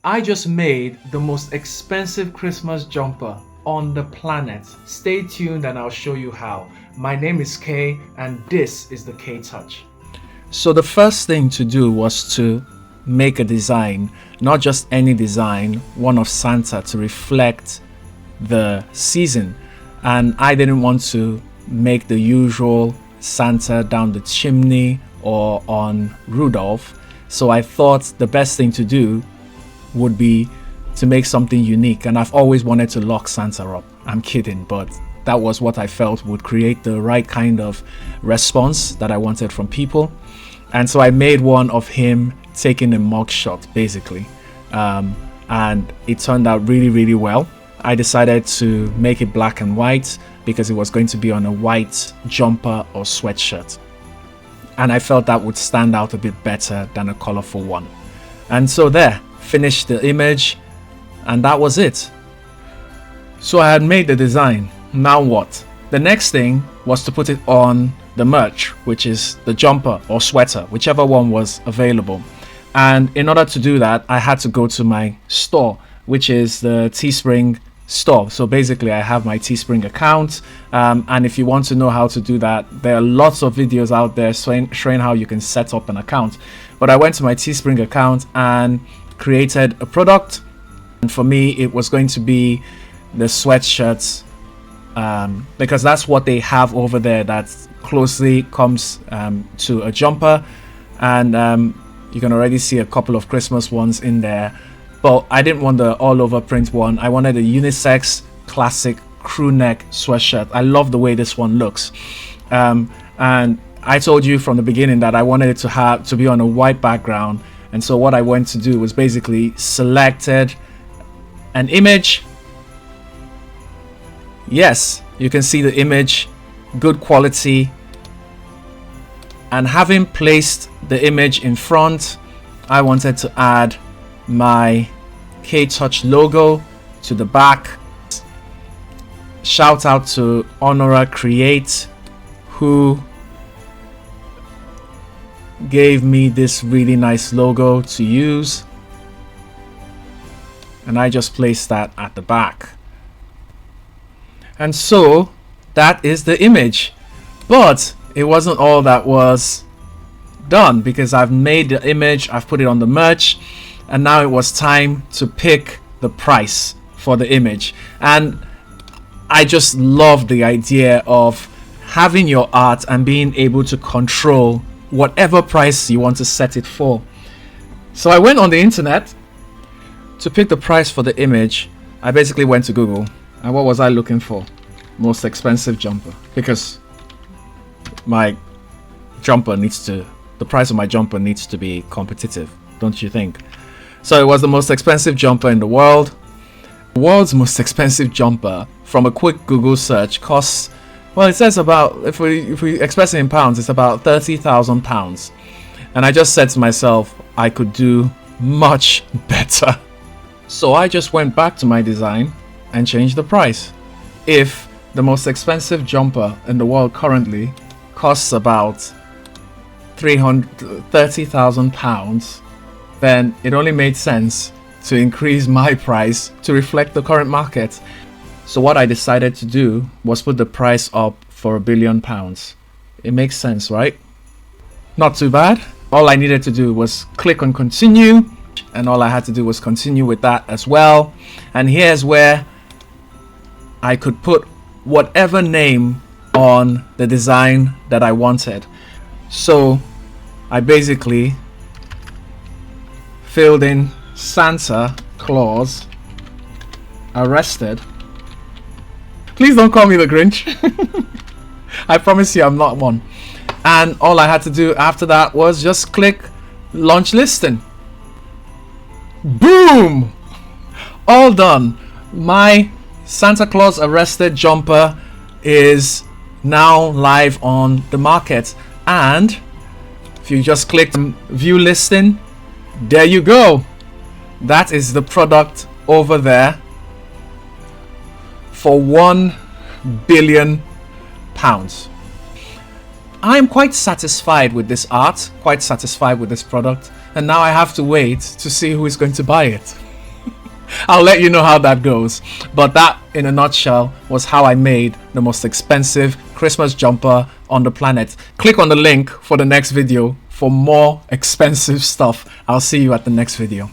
I just made the most expensive Christmas jumper on the planet. Stay tuned and I'll show you how. My name is Kay and this is the K Touch. So the first thing to do was to make a design, not just any design, one of Santa to reflect the season. And I didn't want to make the usual Santa down the chimney or on Rudolph. So I thought the best thing to do would be to make something unique. And I've always wanted to lock Santa up. I'm kidding, but that was what I felt would create the right kind of response that I wanted from people. And so I made one of him taking a mug shot, basically. And it turned out really, really well. I decided to make it black and white because it was going to be on a white jumper or sweatshirt. And I felt that would stand out a bit better than a colorful one. And so there, finished the image, and that was it. So I had made the design. Now what? The next thing was to put it on the merch, which is the jumper or sweater, whichever one was available. And in order to do that, I had to go to my store, which is the Teespring store. So basically I have my Teespring account, and if you want to know how to do that, there are lots of videos out there showing how you can set up an account. But I went to my Teespring account and created a product, and for me it was going to be the sweatshirts, because that's what they have over there that closely comes to a jumper. And you can already see a couple of Christmas ones in there. But I didn't want the all over print one. I wanted a unisex classic crew neck sweatshirt. I love the way this one looks. And I told you from the beginning that I wanted it to be on a white background. And so what I went to do was basically selected an image. Yes, you can see the image, good quality. And having placed the image in front, I wanted to add my K-Touch logo to the back. Shout out to Honora Create, who gave me this really nice logo to use, and I just placed that at the back. And so that is the image. But it wasn't all that was done, because I've made the image, I've put it on the merch, and now it was time to pick the price for the image. And I just love the idea of having your art and being able to control whatever price you want to set it for. So I went on the internet to pick the price for the image. I basically went to Google, and what was I looking for? Most expensive jumper, because my jumper the price of my jumper needs to be competitive, don't you think? So it was the most expensive jumper in the world. The world's most expensive jumper, from a quick Google search, costs, well, it says about, if we express it in pounds, it's about £30,000. And I just said to myself, I could do much better. So I just went back to my design and changed the price. If the most expensive jumper in the world currently costs about £30,000, then it only made sense to increase my price to reflect the current market. So what I decided to do was put the price up for £1 billion. It makes sense, right? Not too bad. All I needed to do was click on continue, and all I had to do was continue with that as well. And here's where I could put whatever name on the design that I wanted. So I basically filled in Santa Claus arrested. Please don't call me the Grinch. I promise you I'm not one. And all I had to do after that was just click launch listing. Boom! All done. My Santa Claus arrested jumper is now live on the market. And if you just click view listing, there you go. That is the product over there for £1 billion. I'm quite satisfied with this art, quite satisfied with this product, and now I have to wait to see who is going to buy it. I'll let you know how that goes. But that, in a nutshell, was how I made the most expensive Christmas jumper on the planet. Click on the link for the next video for more expensive stuff. I'll see you at the next video.